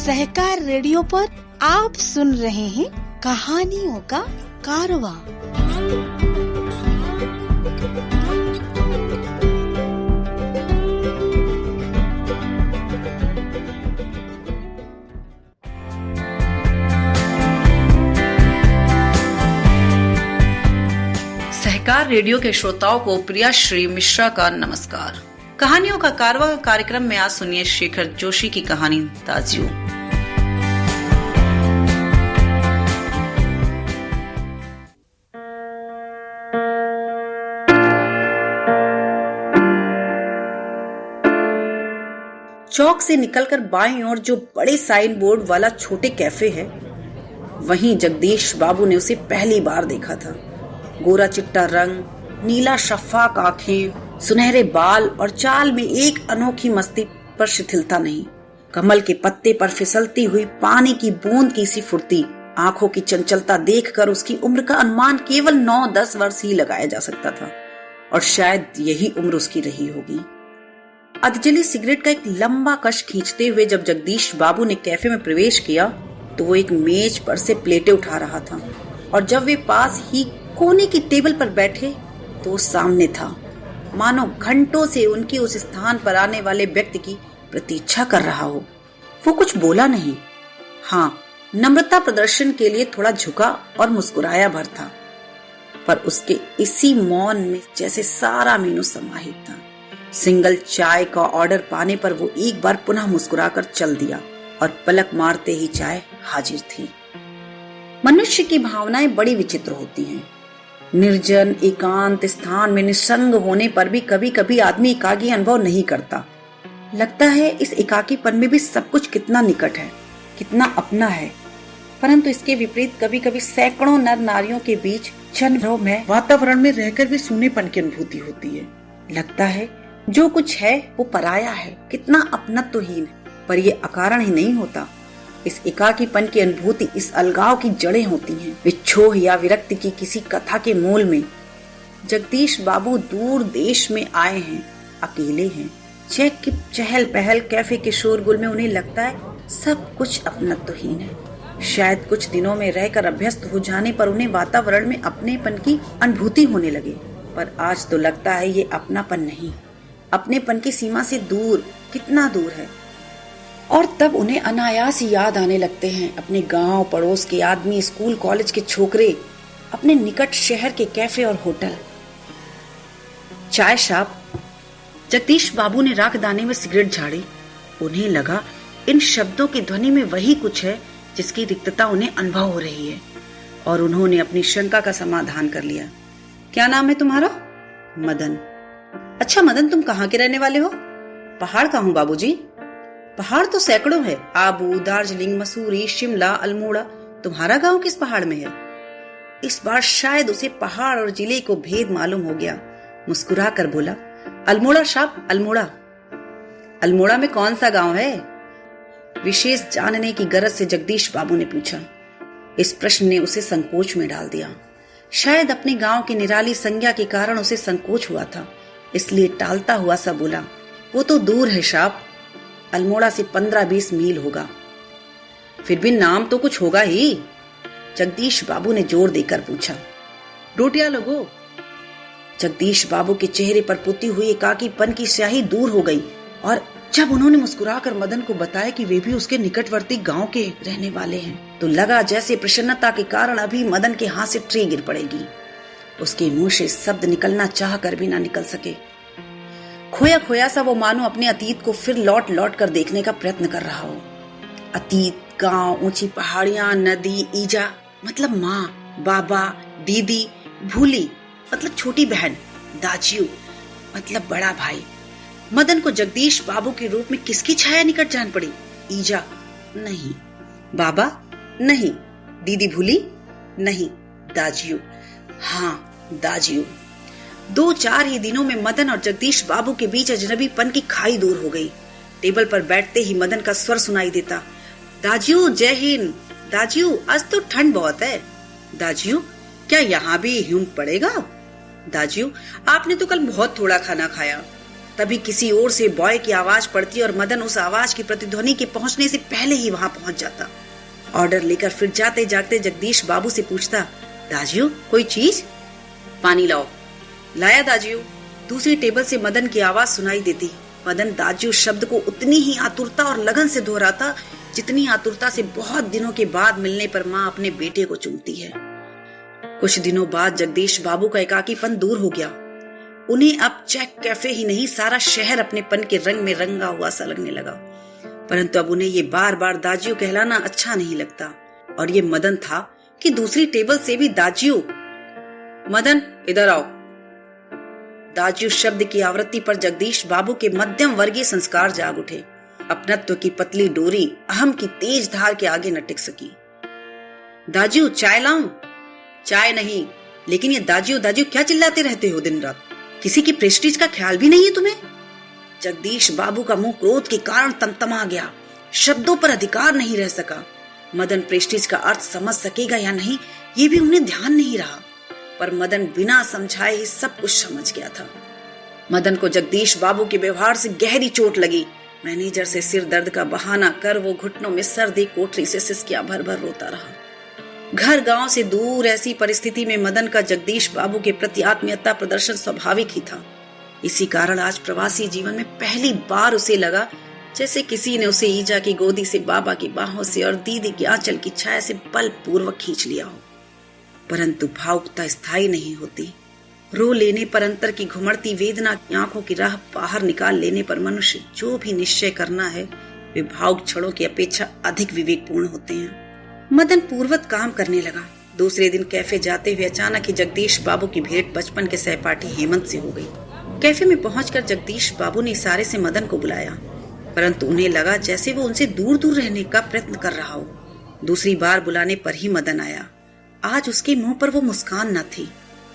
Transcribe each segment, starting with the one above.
सहकार radio पर आप सुन रहे हैं कहानियों का कारवां। सहकार रेडियो के श्रोताओं को प्रिया श्री मिश्रा का नमस्कार। कहानियों का कारवां कार्यक्रम में आज सुनिए शेखर जोशी की कहानी दाजियों। चौक से निकलकर बाईं ओर जो बड़े साइन बोर्ड वाला छोटे कैफे है, वहीं जगदीश बाबू ने उसे पहली बार देखा था। गोरा चिट्टा रंग, नीला शफाक आंखें, सुनहरे बाल और चाल में एक अनोखी मस्ती पर शिथिलता नहीं। कमल के पत्ते पर फिसलती हुई पानी की बूंद की सी फुर्ती, आंखों की चंचलता देखकर उसकी उम्र का अनुमान केवल 9-10 वर्ष ही लगाया जा सकता था, और शायद यही उम्र उसकी रही होगी। अधजली सिगरेट का एक लंबा कश खींचते हुए जब जगदीश बाबू ने कैफे में प्रवेश किया तो वो एक मेज पर से प्लेटें उठा रहा था, और जब वे पास ही कोने की टेबल पर बैठे तो सामने था, मानो घंटों से उनकी उस स्थान पर आने वाले व्यक्ति की प्रतीक्षा कर रहा हो। वो कुछ बोला नहीं, हाँ नम्रता प्रदर्शन के लिए थोड़ा झुका और मुस्कुराया भर था, पर उसके इसी मौन में जैसे सारा मीनू समाहित था। सिंगल चाय का ऑर्डर पाने पर वो एक बार पुनः मुस्कुराकर चल दिया और पलक मारते ही चाय हाजिर थी। मनुष्य की भावनाएं बड़ी विचित्र होती हैं। निर्जन एकांत स्थान में निसंग होने पर भी कभी कभी आदमी एकाकी अनुभव नहीं करता। लगता है इस एकाकीपन में भी सब कुछ कितना निकट है, कितना अपना है। परंतु इसके विपरीत कभी कभी सैकड़ों नर नारियों के बीच क्षण में वातावरण में रहकर भी सूनेपन की अनुभूति होती है। लगता है जो कुछ है वो पराया है, कितना अपनत्वहीन है, पर ये अकारण ही नहीं होता। इस एकाकीपन की अनुभूति, इस अलगाव की जड़ें होती हैं, विच्छोह या विरक्ति की किसी कथा के मूल में। जगदीश बाबू दूर देश में आए हैं, अकेले हैं। चेक की चहल पहल, कैफे के शोरगुल में उन्हें लगता है सब कुछ अपनत्वहीन है। शायद कुछ दिनों में रहकर अभ्यस्त हो जाने पर उन्हें वातावरण में अपनेपन की अनुभूति होने लगे, पर आज तो लगता है ये अपनापन नहीं, अपनेपन की सीमा से दूर, कितना दूर है। और तब उन्हें अनायास याद आने लगते हैं अपने गांव पड़ोस के आदमी, स्कूल कॉलेज के छोकरे, अपने निकट शहर के कैफे और होटल। चाय शाप। जगदीश बाबू ने राखदाने में सिगरेट झाड़ी। उन्हें लगा इन शब्दों की ध्वनि में वही कुछ है जिसकी रिक्तता उन्हें अनुभव हो रही है, और उन्होंने अपनी शंका का समाधान कर लिया। क्या नाम है तुम्हारा? मदन। अच्छा मदन, तुम कहाँ के रहने वाले हो? पहाड़ का हूँ बाबूजी। पहाड़ तो सैकड़ों है, आबू, दार्जिलिंग, मसूरी, शिमला, अल्मोड़ा। तुम्हारा गांव किस पहाड़ में है? इस बार शायद उसे पहाड़ और जिले को भेद मालूम हो गया। मुस्कुरा कर बोला, अल्मोड़ा साहब, अल्मोड़ा। अल्मोड़ा में कौन सा गांव है? विशेष जानने की गरज से जगदीश बाबू ने पूछा। इस प्रश्न ने उसे संकोच में डाल दिया। शायद अपने गांव की निराली संज्ञा के कारण उसे संकोच हुआ था, इसलिए टालता हुआ सा बोला, वो तो दूर है साहब, अल्मोड़ा से 15-20 मील होगा। फिर भी नाम तो कुछ होगा ही। जगदीश बाबू ने जोर देकर पूछा। रोटियां लगो। जगदीश बाबू के चेहरे पर पुती हुई एकाकीपन की स्याही दूर हो गई, और जब उन्होंने मुस्कुराकर मदन को बताया कि वे भी उसके निकटवर्ती गांव के रहने वाले हैं, तो लगा जैसे प्रसन्नता के कारण अभी मदन के हाथ से ट्रे गिर पड़ेगी। उसके मुंह से शब्द निकलना चाह कर भी ना निकल सके। खोया खोया सा वो मानो अपने अतीत को फिर लौट लौट कर देखने का प्रयत्न कर रहा हो। अतीत, गांव, ऊंची पहाड़ियां, नदी, ईजा मतलब माँ, बाबा, दीदी, भूली मतलब छोटी बहन, दाजियू मतलब बड़ा भाई। मदन को जगदीश बाबू के रूप में किसकी छाया निकट जान पड़ी? ईजा नहीं, बाबा नहीं, दीदी भूली नहीं, दाजियू, हाँ दाजियू। 2-4 ही दिनों में मदन और जगदीश बाबू के बीच अजनबीपन की खाई दूर हो गई। टेबल पर बैठते ही मदन का स्वर सुनाई देता, दाजियू जय हिंद। दाजियू आज तो ठंड बहुत है। दाजियू क्या यहाँ भी हिम पड़ेगा? दाजियू आपने तो कल बहुत थोड़ा खाना खाया। तभी किसी ओर से बॉय की आवाज पड़ती और मदन उस आवाज की प्रतिध्वनि के पहुंचने से पहले ही वहां पहुंच जाता। ऑर्डर लेकर फिर जाते जागते जगदीश बाबू से पूछता, दाजियो कोई चीज? पानी लाओ। लाया दाजियो। दूसरी टेबल से मदन की आवाज सुनाई देती। मदन दाजियो शब्द को उतनी ही आतुरता और लगन से दोहराता जितनी आतुरता से बहुत दिनों के बाद मिलने पर माँ अपने बेटे को चूमती है। कुछ दिनों बाद जगदीश बाबू का एकाकीपन दूर हो गया। उन्हें अब चेक कैफे ही नहीं सारा शहर अपनेपन के रंग में रंगा हुआ सा लगने लगा। परंतु अब उन्हें ये बार बार दाजियो कहलाना अच्छा नहीं लगता। और ये मदन था कि दूसरी टेबल से भी दाजियो। मदन इधर आओ। दाजियो शब्द की आवृत्ति पर जगदीश बाबू के मध्यम वर्गीय संस्कार जाग उठे। अपनत्व की पतली डोरी अहम की तेज धार के आगे न टिक सकी। दाजियो चाय लाऊं? चाय नहीं, लेकिन ये दाजियो दाजियो क्या चिल्लाते रहते हो दिन रात? किसी की प्रेस्टीज का ख्याल भी नहीं है तुम्हें? जगदीश बाबू का मुंह क्रोध के कारण तमतमा गया। शब्दों पर अधिकार नहीं रह सका। मदन प्रेस्टीज का अर्थ समझ सकेगा या नहीं ये भी उन्हें ध्यान नहीं रहा, पर मदन बिना समझाए ही सब कुछ समझ गया था। मदन को जगदीश बाबू के व्यवहार से गहरी चोट लगी। मैनेजर से सिर दर्द का बहाना कर वो घुटनों में सर्दी कोठरी से सिसकियां भर भर रोता रहा। घर गांव से दूर ऐसी परिस्थिति में मदन का जगदीश बाबू के प्रति आत्मीयता प्रदर्शन स्वाभाविक ही था। इसी कारण आज प्रवासी जीवन में पहली बार उसे लगा जैसे किसी ने उसे ईजा की गोदी से, बाबा की बाहों से और दीदी की आंचल की छाया से बलपूर्वक खींच लिया हो। परंतु भावुकता स्थायी नहीं होती। रो लेने पर अंतर की घुमड़ती वेदना की आंखों की राह बाहर निकाल लेने पर मनुष्य जो भी निश्चय करना है वे भावुक क्षणों की अपेक्षा अधिक विवेकपूर्ण होते हैं। मदन पूर्ववत काम करने लगा। दूसरे दिन कैफे जाते हुए अचानक ही जगदीश बाबू की भेंट बचपन के सहपाठी हेमंत से हो गई। कैफे में पहुंचकर जगदीश बाबू ने इशारे से मदन को बुलाया, परंतु उन्हें लगा जैसे वो उनसे दूर दूर रहने का प्रयत्न कर रहा हो। दूसरी बार बुलाने पर ही मदन आया। आज उसके मुंह पर वो मुस्कान न थी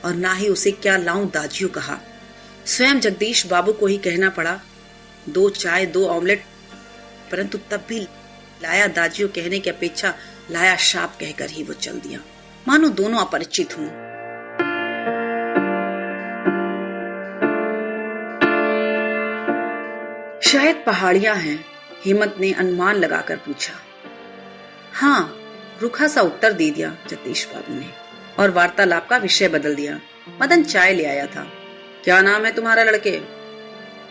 और ना ही उसे क्या लाऊं दाजियो कहा। स्वयं जगदीश बाबू को ही कहना पड़ा, 2 चाय 2 ऑमलेट, परंतु तब भी लाया दाजियो कहने की अपेक्षा लाया शाप कहकर ही वो चल दिया, मानो दोनों अपरिचित हों। शायद पहाड़ियां हैं, हेमंत ने अनुमान लगाकर पूछा। हाँ, रुखा सा उत्तर दे दिया जगदीश बाबू ने और वार्तालाप का विषय बदल दिया। मदन चाय ले आया था। क्या नाम है तुम्हारा लड़के?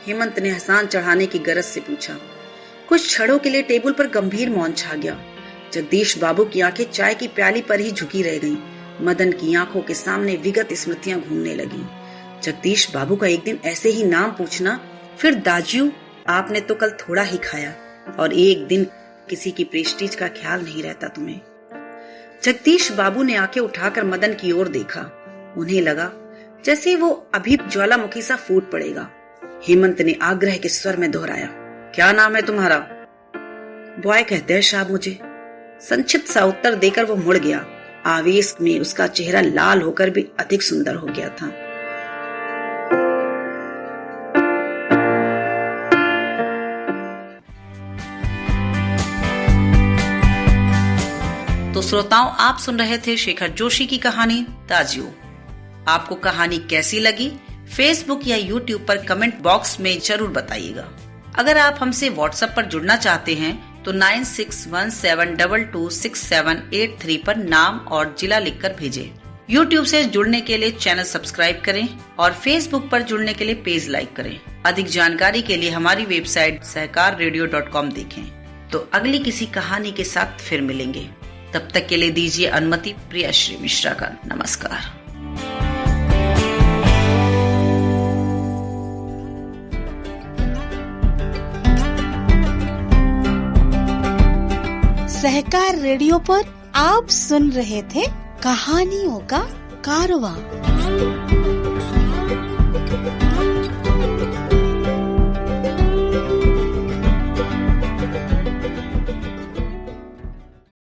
हेमंत ने हसान चढ़ाने की गरज से पूछा। कुछ क्षणों के लिए टेबल पर गंभीर मौन छा गया। जगदीश बाबू की आंखें चाय की प्याली पर ही झुकी रह गईं। मदन की आंखों के सामने विगत स्मृतियां घूमने लगीं। जगदीश बाबू का एक दिन ऐसे ही नाम पूछना, फिर दाजियो आपने तो कल थोड़ा ही खाया, और एक दिन किसी की प्रेस्टीज का ख्याल नहीं रहता तुम्हें। जगदीश बाबू ने आंखें उठाकर मदन की ओर देखा। उन्हें लगा जैसे वो अभी ज्वालामुखी सा फूट पड़ेगा। हेमंत ने आग्रह के स्वर में दोहराया, क्या नाम है तुम्हारा? बॉय कहते हैं साहब मुझे। संक्षिप्त सा उत्तर देकर वो मुड़ गया। आवेश में उसका चेहरा लाल होकर भी अधिक सुंदर हो गया था। तो श्रोताओं, आप सुन रहे थे शेखर जोशी की कहानी दाजियो। आपको कहानी कैसी लगी फेसबुक या यूट्यूब पर कमेंट बॉक्स में जरूर बताइएगा। अगर आप हमसे व्हाट्सएप पर जुड़ना चाहते हैं तो 9617226783 पर नाम और जिला लिखकर भेजें। यूट्यूब से जुड़ने के लिए चैनल सब्सक्राइब करें और फेसबुक पर जुड़ने के लिए पेज लाइक करें। अधिक जानकारी के लिए हमारी वेबसाइट सहकाररेडियो.com देखें। तो अगली किसी कहानी के साथ फिर मिलेंगे। तब तक के लिए दीजिए अनुमति प्रिया श्री मिश्रा का नमस्कार। सहकार रेडियो पर आप सुन रहे थे कहानियों का कारवां।